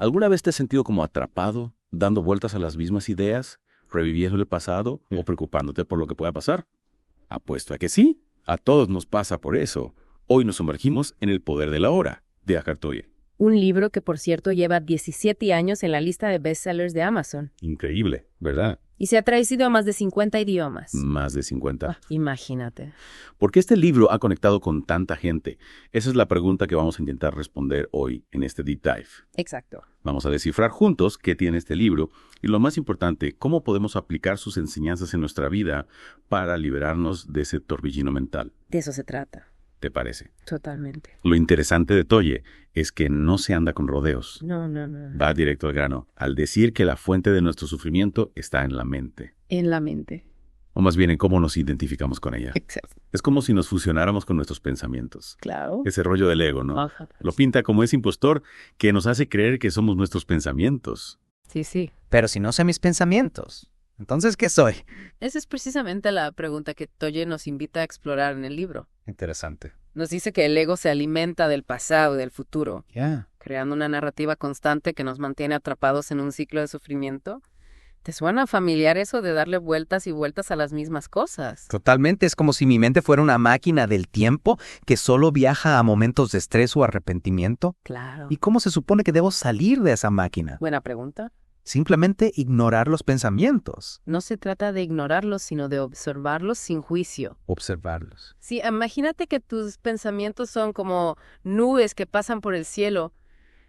¿Alguna vez te has sentido como atrapado, dando vueltas a las mismas ideas, reviviendo el pasado o preocupándote por lo que pueda pasar? Apuesto a que sí. A todos nos pasa por eso. Hoy nos sumergimos en El poder de la hora, de Eckhart Tolle. Un libro que, por cierto, lleva 17 años en la lista de bestsellers de Amazon. Increíble, ¿verdad? Y se ha traducido a más de 50 idiomas. Más de 50. Imagínate. ¿Por qué este libro ha conectado con tanta gente? Esa es la pregunta que vamos a intentar responder hoy en este Deep Dive. Exacto. Vamos a descifrar juntos qué tiene este libro y, lo más importante, cómo podemos aplicar sus enseñanzas en nuestra vida para liberarnos de ese torbellino mental. De eso se trata. ¿Te parece? Totalmente. Lo interesante de Tolle es que no se anda con rodeos. No. Va directo al grano, al decir que la fuente de nuestro sufrimiento está en la mente. En la mente. O más bien en cómo nos identificamos con ella. Exacto. Es como si nos fusionáramos con nuestros pensamientos. Claro. Ese rollo del ego, ¿no? Ajá. Lo pinta como ese impostor que nos hace creer que somos nuestros pensamientos. Sí. Pero si no sé mis pensamientos, ¿entonces qué soy? Esa es precisamente la pregunta que Tolle nos invita a explorar en el libro. Interesante. Nos dice que el ego se alimenta del pasado y del futuro, Ya. creando una narrativa constante que nos mantiene atrapados en un ciclo de sufrimiento. ¿Te suena familiar eso de darle vueltas y vueltas a las mismas cosas? Totalmente, es como si mi mente fuera una máquina del tiempo que solo viaja a momentos de estrés o arrepentimiento. Claro. ¿Y cómo se supone que debo salir de esa máquina? Buena pregunta. Simplemente ignorar los pensamientos. No se trata de ignorarlos, sino de observarlos sin juicio. Observarlos. Sí, imagínate que tus pensamientos son como nubes que pasan por el cielo.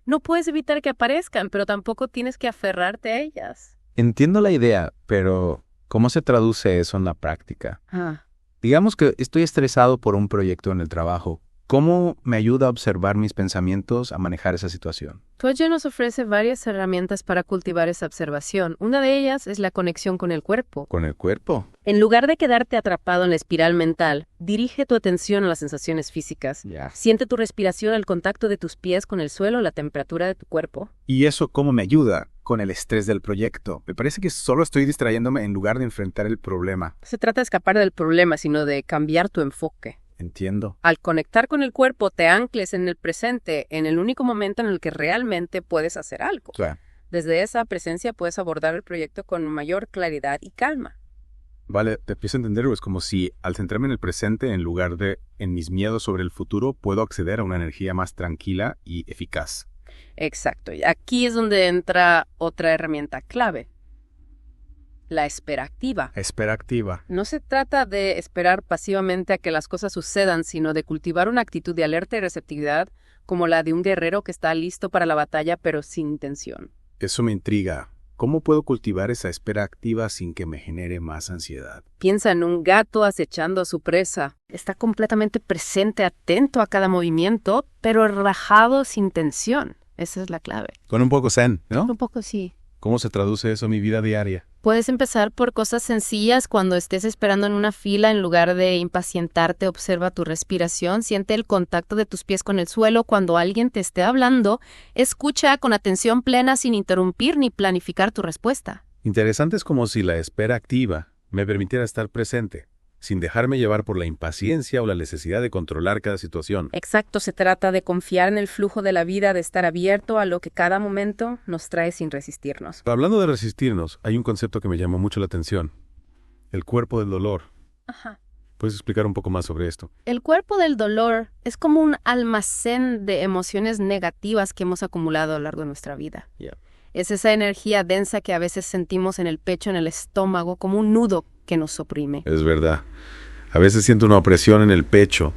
No puedes evitar que aparezcan, pero tampoco tienes que aferrarte a ellas. Entiendo la idea, pero ¿cómo se traduce eso en la práctica? Ah, Digamos que estoy estresado por un proyecto en el trabajo. ¿Cómo me ayuda a observar mis pensamientos a manejar esa situación? Tolle nos ofrece varias herramientas para cultivar esa observación. Una de ellas es la conexión con el cuerpo. ¿Con el cuerpo? En lugar de quedarte atrapado en la espiral mental, dirige tu atención a las sensaciones físicas. Ya. Siente tu respiración, el contacto de tus pies con el suelo, la temperatura de tu cuerpo. ¿Y eso cómo me ayuda con el estrés del proyecto? Me parece que solo estoy distrayéndome en lugar de enfrentar el problema. No se trata de escapar del problema, sino de cambiar tu enfoque. Entiendo. Al conectar con el cuerpo, te ancles en el presente, en el único momento en el que realmente puedes hacer algo. Claro. Desde esa presencia puedes abordar el proyecto con mayor claridad y calma. Vale, te empiezo a entenderlo. Es como si al centrarme en el presente, en lugar de en mis miedos sobre el futuro, puedo acceder a una energía más tranquila y eficaz. Exacto. Y aquí es donde entra otra herramienta clave. La espera activa. Espera activa. No se trata de esperar pasivamente a que las cosas sucedan, sino de cultivar una actitud de alerta y receptividad como la de un guerrero que está listo para la batalla pero sin tensión. Eso me intriga. ¿Cómo puedo cultivar esa espera activa sin que me genere más ansiedad? Piensa en un gato acechando a su presa. Está completamente presente, atento a cada movimiento, pero relajado sin tensión. Esa es la clave. Con un poco zen, ¿no? Un poco sí. ¿Cómo se traduce eso en mi vida diaria? Puedes empezar por cosas sencillas. Cuando estés esperando en una fila, en lugar de impacientarte, observa tu respiración, siente el contacto de tus pies con el suelo. Cuando alguien te esté hablando, escucha con atención plena sin interrumpir ni planificar tu respuesta. Interesante, es como si la espera activa me permitiera estar presente, sin dejarme llevar por la impaciencia o la necesidad de controlar cada situación. Exacto, se trata de confiar en el flujo de la vida, de estar abierto a lo que cada momento nos trae sin resistirnos. Hablando de resistirnos, hay un concepto que me llamó mucho la atención. El cuerpo del dolor. Ajá. ¿Puedes explicar un poco más sobre esto? El cuerpo del dolor es como un almacén de emociones negativas que hemos acumulado a lo largo de nuestra vida. Yeah. Es esa energía densa que a veces sentimos en el pecho, en el estómago, como un nudo que nos oprime. Es verdad. A veces siento una opresión en el pecho,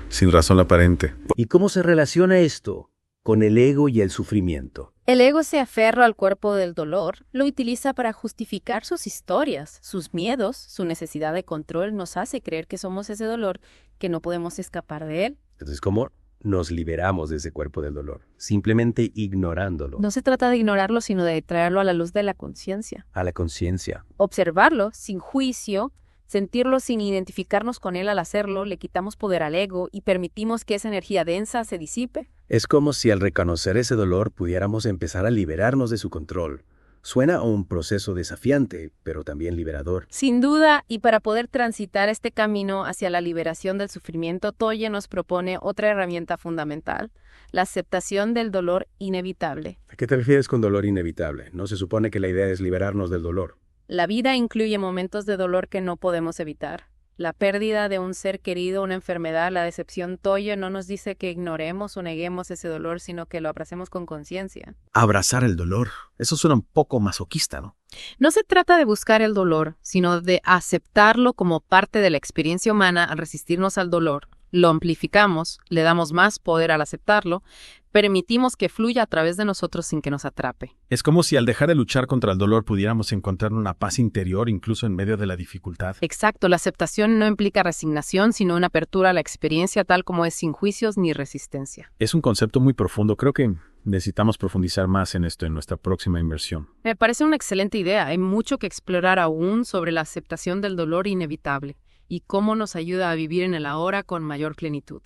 sin razón aparente. ¿Y cómo se relaciona esto con el ego y el sufrimiento? El ego se aferra al cuerpo del dolor, lo utiliza para justificar sus historias, sus miedos, su necesidad de control nos hace creer que somos ese dolor, que no podemos escapar de él. Entonces, ¿cómo nos liberamos de ese cuerpo del dolor? Simplemente ignorándolo. No se trata de ignorarlo, sino de traerlo a la luz de la conciencia. A la conciencia. Observarlo sin juicio, sentirlo sin identificarnos con él al hacerlo, le quitamos poder al ego y permitimos que esa energía densa se disipe. Es como si al reconocer ese dolor pudiéramos empezar a liberarnos de su control, Suena a un proceso desafiante, pero también liberador. Sin duda, y para poder transitar este camino hacia la liberación del sufrimiento, Toye nos propone otra herramienta fundamental, la aceptación del dolor inevitable. ¿A qué te refieres con dolor inevitable? No se supone que la idea es liberarnos del dolor. La vida incluye momentos de dolor que no podemos evitar. La pérdida de un ser querido, una enfermedad, la decepción. Toye no nos dice que ignoremos o neguemos ese dolor, sino que lo abracemos con conciencia. Abrazar el dolor. Eso suena un poco masoquista, ¿no? No se trata de buscar el dolor, sino de aceptarlo como parte de la experiencia humana al resistirnos al dolor. Lo amplificamos, le damos más poder al aceptarlo, permitimos que fluya a través de nosotros sin que nos atrape. Es como si al dejar de luchar contra el dolor pudiéramos encontrar una paz interior incluso en medio de la dificultad. Exacto, la aceptación no implica resignación, sino una apertura a la experiencia tal como es, sin juicios ni resistencia. Es un concepto muy profundo. Creo que necesitamos profundizar más en esto en nuestra próxima inmersión. Me parece una excelente idea. Hay mucho que explorar aún sobre la aceptación del dolor inevitable y cómo nos ayuda a vivir en el ahora con mayor plenitud.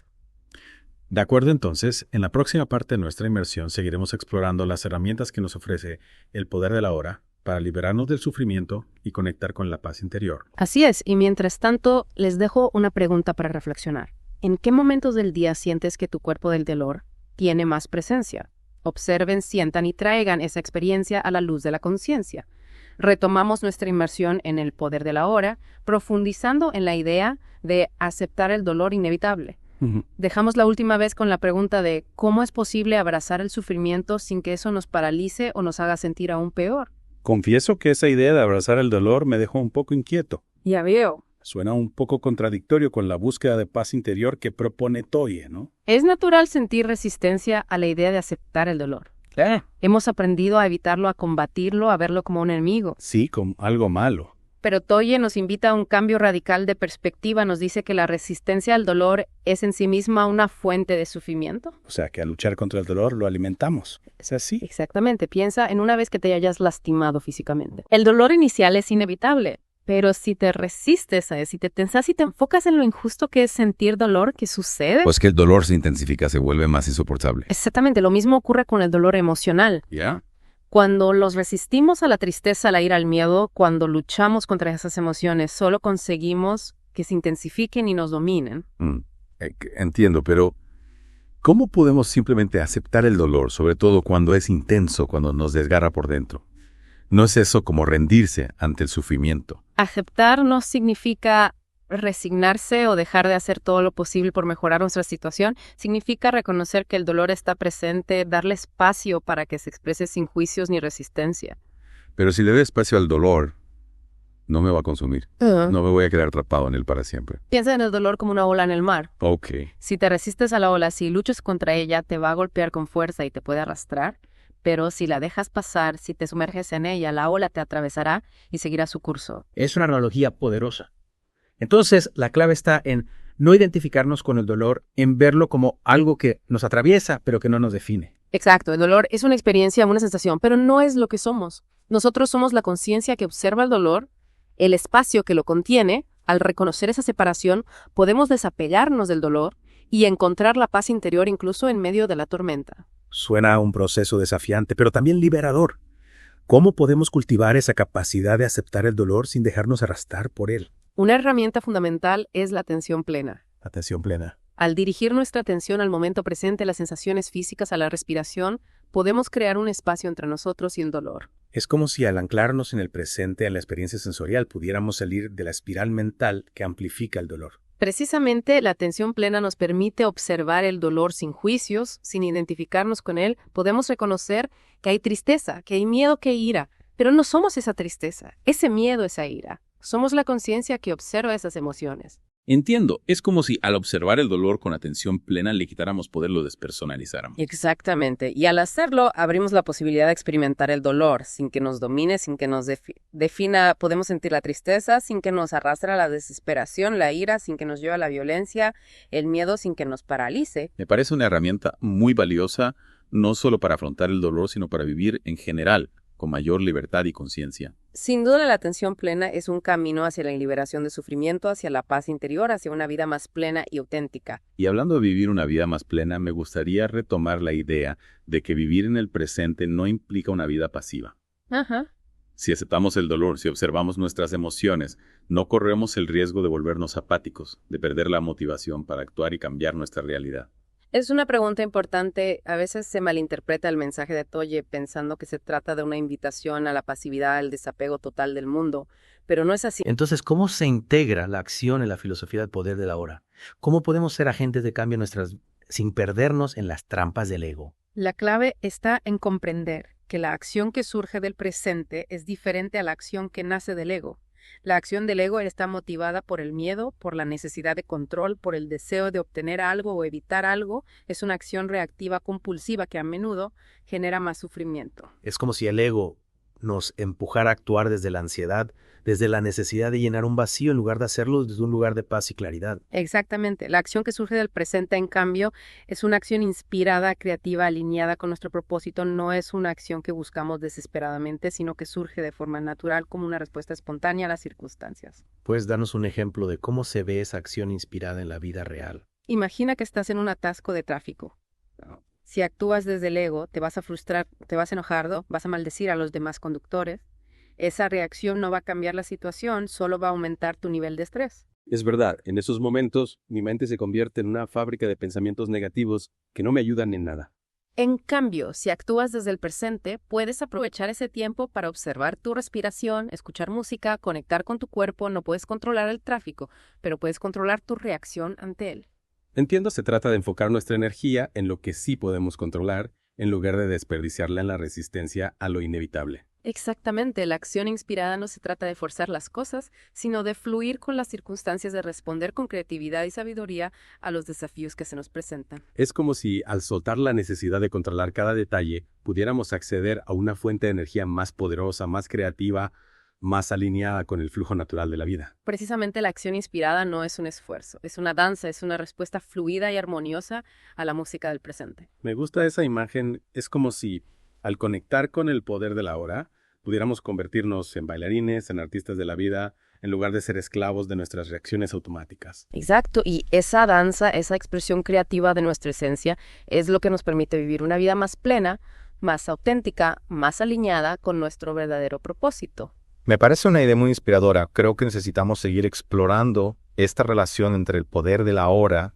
De acuerdo, entonces, en la próxima parte de nuestra inmersión seguiremos explorando las herramientas que nos ofrece el poder de la hora para liberarnos del sufrimiento y conectar con la paz interior. Así es, y mientras tanto, les dejo una pregunta para reflexionar. ¿En qué momentos del día sientes que tu cuerpo del dolor tiene más presencia? Observen, sientan y traigan esa experiencia a la luz de la conciencia. Retomamos nuestra inmersión en el poder de la hora, profundizando en la idea de aceptar el dolor inevitable. Dejamos la última vez con la pregunta de cómo es posible abrazar el sufrimiento sin que eso nos paralice o nos haga sentir aún peor. Confieso que esa idea de abrazar el dolor me dejó un poco inquieto. Ya veo. Suena un poco contradictorio con la búsqueda de paz interior que propone Toye, ¿no? Es natural sentir resistencia a la idea de aceptar el dolor. Hemos aprendido a evitarlo, a combatirlo, a verlo como un enemigo. Sí, como algo malo. Pero Toye nos invita a un cambio radical de perspectiva. Nos dice que la resistencia al dolor es en sí misma una fuente de sufrimiento. O sea, que al luchar contra el dolor lo alimentamos. ¿Es así? Exactamente. Piensa en una vez que te hayas lastimado físicamente. El dolor inicial es inevitable, pero si te resistes a eso, si te tensas y te enfocas en lo injusto que es sentir dolor, ¿qué sucede? Pues que el dolor se intensifica, se vuelve más insoportable. Exactamente. Lo mismo ocurre con el dolor emocional. ¿Ya? Cuando los resistimos a la tristeza, a la ira, al miedo, cuando luchamos contra esas emociones, solo conseguimos que se intensifiquen y nos dominen. Entiendo, pero ¿cómo podemos simplemente aceptar el dolor, sobre todo cuando es intenso, cuando nos desgarra por dentro? ¿No es eso como rendirse ante el sufrimiento? Aceptar no significa resignarse o dejar de hacer todo lo posible por mejorar nuestra situación. Significa reconocer que el dolor está presente, darle espacio para que se exprese sin juicios ni resistencia. Pero si le doy espacio al dolor, no me va a consumir. No me voy a quedar atrapado en él para siempre. Piensa en el dolor como una ola en el mar. Ok. Si te resistes a la ola, si luchas contra ella, te va a golpear con fuerza y te puede arrastrar. Pero si la dejas pasar, si te sumerges en ella, la ola te atravesará y seguirá su curso. Es una analogía poderosa. Entonces, la clave está en no identificarnos con el dolor, en verlo como algo que nos atraviesa, pero que no nos define. Exacto, el dolor es una experiencia, una sensación, pero no es lo que somos. Nosotros somos la conciencia que observa el dolor, el espacio que lo contiene. Al reconocer esa separación, podemos desapegarnos del dolor y encontrar la paz interior incluso en medio de la tormenta. Suena a un proceso desafiante, pero también liberador. ¿Cómo podemos cultivar esa capacidad de aceptar el dolor sin dejarnos arrastrar por él? Una herramienta fundamental es la atención plena. Atención plena. Al dirigir nuestra atención al momento presente, las sensaciones físicas, a la respiración, podemos crear un espacio entre nosotros y el dolor. Es como si al anclarnos en el presente, en la experiencia sensorial, pudiéramos salir de la espiral mental que amplifica el dolor. Precisamente, la atención plena nos permite observar el dolor sin juicios, sin identificarnos con él. Podemos reconocer que hay tristeza, que hay miedo, que hay ira, pero no somos esa tristeza, ese miedo, esa ira. Somos la conciencia que observa esas emociones. Entiendo, es como si al observar el dolor con atención plena le quitáramos poder, lo despersonalizáramos. Exactamente, y al hacerlo abrimos la posibilidad de experimentar el dolor sin que nos domine, sin que nos defina. Podemos sentir la tristeza sin que nos arrastre a la desesperación, la ira sin que nos lleve a la violencia, el miedo sin que nos paralice. Me parece una herramienta muy valiosa, no solo para afrontar el dolor, sino para vivir en general, con mayor libertad y conciencia. Sin duda, la atención plena es un camino hacia la liberación de sufrimiento, hacia la paz interior, hacia una vida más plena y auténtica. Y hablando de vivir una vida más plena, me gustaría retomar la idea de que vivir en el presente no implica una vida pasiva. Ajá. Si aceptamos el dolor, si observamos nuestras emociones, no corremos el riesgo de volvernos apáticos, de perder la motivación para actuar y cambiar nuestra realidad. Es una pregunta importante. A veces se malinterpreta el mensaje de Toye pensando que se trata de una invitación a la pasividad, al desapego total del mundo, pero no es así. Entonces, ¿cómo se integra la acción en la filosofía del poder de la hora? ¿Cómo podemos ser agentes de cambio sin perdernos en las trampas del ego? La clave está en comprender que la acción que surge del presente es diferente a la acción que nace del ego. La acción del ego está motivada por el miedo, por la necesidad de control, por el deseo de obtener algo o evitar algo. Es una acción reactiva compulsiva que a menudo genera más sufrimiento. Es como si el ego nos empujara a actuar desde la ansiedad, desde la necesidad de llenar un vacío en lugar de hacerlo desde un lugar de paz y claridad. Exactamente. La acción que surge del presente, en cambio, es una acción inspirada, creativa, alineada con nuestro propósito. No es una acción que buscamos desesperadamente, sino que surge de forma natural como una respuesta espontánea a las circunstancias. ¿Puedes darnos un ejemplo de cómo se ve esa acción inspirada en la vida real? Imagina que estás en un atasco de tráfico. Si actúas desde el ego, te vas a frustrar, te vas a enojar, ¿no? Vas a maldecir a los demás conductores. Esa reacción no va a cambiar la situación, solo va a aumentar tu nivel de estrés. Es verdad, en esos momentos mi mente se convierte en una fábrica de pensamientos negativos que no me ayudan en nada. En cambio, si actúas desde el presente, puedes aprovechar ese tiempo para observar tu respiración, escuchar música, conectar con tu cuerpo. No puedes controlar el tráfico, pero puedes controlar tu reacción ante él. Entiendo, se trata de enfocar nuestra energía en lo que sí podemos controlar, en lugar de desperdiciarla en la resistencia a lo inevitable. Exactamente, la acción inspirada no se trata de forzar las cosas, sino de fluir con las circunstancias, de responder con creatividad y sabiduría a los desafíos que se nos presentan. Es como si, al soltar la necesidad de controlar cada detalle, pudiéramos acceder a una fuente de energía más poderosa, más creativa, más alineada con el flujo natural de la vida. Precisamente la acción inspirada no es un esfuerzo, es una danza, es una respuesta fluida y armoniosa a la música del presente. Me gusta esa imagen. Es como si, al conectar con el poder de la hora, pudiéramos convertirnos en bailarines, en artistas de la vida, en lugar de ser esclavos de nuestras reacciones automáticas. Exacto, y esa danza, esa expresión creativa de nuestra esencia, es lo que nos permite vivir una vida más plena, más auténtica, más alineada con nuestro verdadero propósito. Me parece una idea muy inspiradora. Creo que necesitamos seguir explorando esta relación entre el poder de la hora,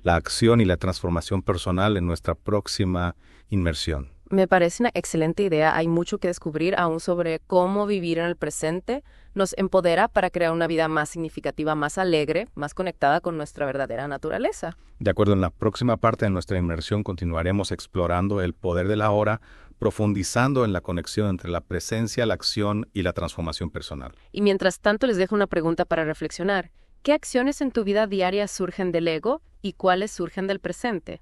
la acción y la transformación personal en nuestra próxima inmersión. Me parece una excelente idea. Hay mucho que descubrir aún sobre cómo vivir en el presente. Nos empodera para crear una vida más significativa, más alegre, más conectada con nuestra verdadera naturaleza. De acuerdo, en la próxima parte de nuestra inmersión continuaremos explorando el poder de la hora, profundizando en la conexión entre la presencia, la acción y la transformación personal. Y mientras tanto les dejo una pregunta para reflexionar. ¿Qué acciones en tu vida diaria surgen del ego y cuáles surgen del presente?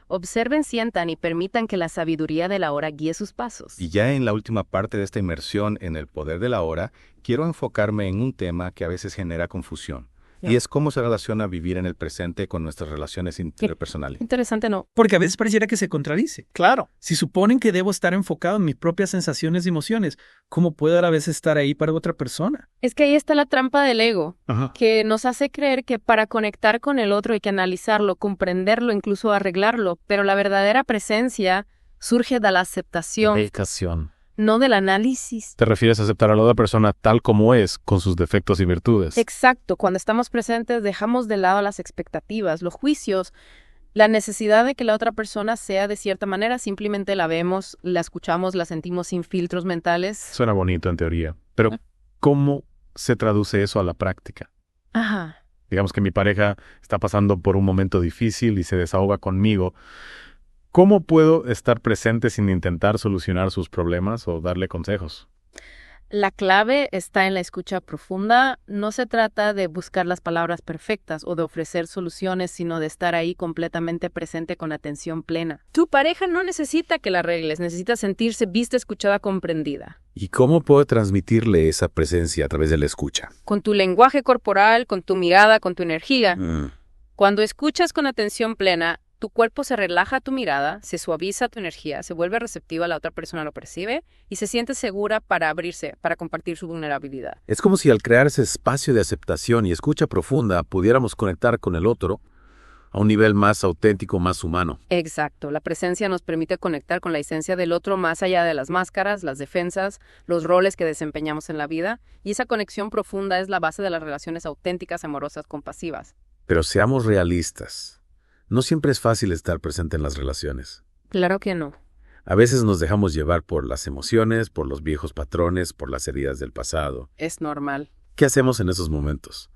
Observen, sientan y permitan que la sabiduría de la hora guíe sus pasos. Y ya en la última parte de esta inmersión en el poder de la hora, quiero enfocarme en un tema que a veces genera confusión. Y es cómo se relaciona vivir en el presente con nuestras relaciones interpersonales. Interesante, ¿no? Porque a veces pareciera que se contradice. Claro. Si suponen que debo estar enfocado en mis propias sensaciones y emociones, ¿cómo puedo a veces estar ahí para otra persona? Es que ahí está la trampa del ego, Ajá. que nos hace creer que para conectar con el otro hay que analizarlo, comprenderlo, incluso arreglarlo, pero la verdadera presencia surge de la aceptación, no del análisis. ¿Te refieres a aceptar a la otra persona tal como es, con sus defectos y virtudes? Exacto, cuando estamos presentes dejamos de lado las expectativas, los juicios, la necesidad de que la otra persona sea de cierta manera, simplemente la vemos, la escuchamos, la sentimos sin filtros mentales. Suena bonito en teoría, pero ¿cómo se traduce eso a la práctica? Ajá. Digamos que mi pareja está pasando por un momento difícil y se desahoga conmigo. ¿Cómo puedo estar presente sin intentar solucionar sus problemas o darle consejos? La clave está en la escucha profunda. No se trata de buscar las palabras perfectas o de ofrecer soluciones, sino de estar ahí completamente presente con atención plena. Tu pareja no necesita que la arregles, necesita sentirse vista, escuchada, comprendida. ¿Y cómo puedo transmitirle esa presencia a través de la escucha? Con tu lenguaje corporal, con tu mirada, con tu energía. Cuando escuchas con atención plena, tu cuerpo se relaja a tu mirada, se suaviza tu energía, se vuelve receptiva, la otra persona lo percibe y se siente segura para abrirse, para compartir su vulnerabilidad. Es como si al crear ese espacio de aceptación y escucha profunda pudiéramos conectar con el otro, a un nivel más auténtico, más humano. Exacto, la presencia nos permite conectar con la esencia del otro más allá de las máscaras, las defensas, los roles que desempeñamos en la vida, y esa conexión profunda es la base de las relaciones auténticas, amorosas, compasivas. Pero seamos realistas. No siempre es fácil estar presente en las relaciones. Claro que no. A veces nos dejamos llevar por las emociones, por los viejos patrones, por las heridas del pasado. Es normal. ¿Qué hacemos en esos momentos?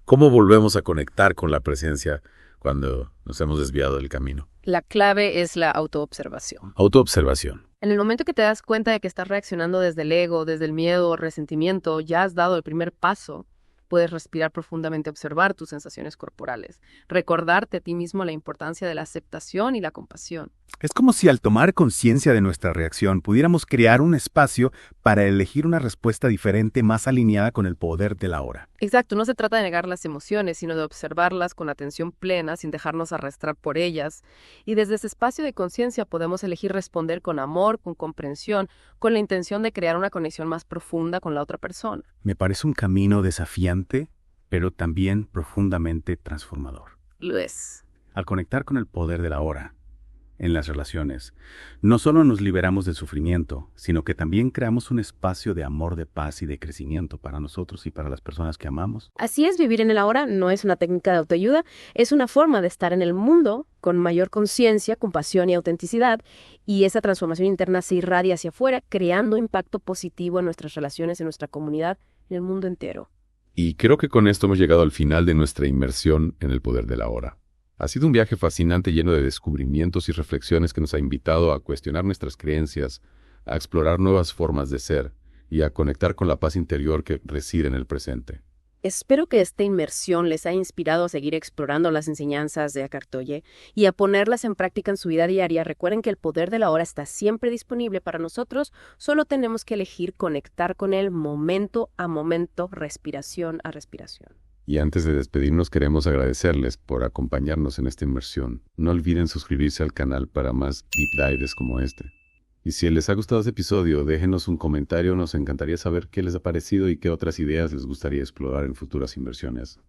¿Cómo volvemos a conectar con la presencia cuando nos hemos desviado del camino? La clave es la autoobservación. Autoobservación. En el momento que te das cuenta de que estás reaccionando desde el ego, desde el miedo o resentimiento, ya has dado el primer paso. Puedes respirar profundamente, observar tus sensaciones corporales, recordarte a ti mismo la importancia de la aceptación y la compasión. Es como si al tomar conciencia de nuestra reacción pudiéramos crear un espacio para elegir una respuesta diferente más alineada con el poder del ahora. Exacto, no se trata de negar las emociones, sino de observarlas con atención plena, sin dejarnos arrastrar por ellas. Y desde ese espacio de conciencia podemos elegir responder con amor, con comprensión, con la intención de crear una conexión más profunda con la otra persona. Me parece un camino desafiante, pero también profundamente transformador. Lo es. Al conectar con el poder del ahora, en las relaciones, no solo nos liberamos del sufrimiento, sino que también creamos un espacio de amor, de paz y de crecimiento para nosotros y para las personas que amamos. Así es, vivir en el ahora no es una técnica de autoayuda, es una forma de estar en el mundo con mayor conciencia, compasión y autenticidad, y esa transformación interna se irradia hacia afuera, creando impacto positivo en nuestras relaciones, en nuestra comunidad, en el mundo entero. Y creo que con esto hemos llegado al final de nuestra inmersión en el poder del ahora. Ha sido un viaje fascinante lleno de descubrimientos y reflexiones que nos ha invitado a cuestionar nuestras creencias, a explorar nuevas formas de ser y a conectar con la paz interior que reside en el presente. Espero que esta inmersión les haya inspirado a seguir explorando las enseñanzas de Eckhart Tolle y a ponerlas en práctica en su vida diaria. Recuerden que el poder de la hora está siempre disponible para nosotros, solo tenemos que elegir conectar con él momento a momento, respiración a respiración. Y antes de despedirnos queremos agradecerles por acompañarnos en esta inmersión. No olviden suscribirse al canal para más deep dives como este. Y si les ha gustado este episodio, déjenos un comentario, nos encantaría saber qué les ha parecido y qué otras ideas les gustaría explorar en futuras inversiones.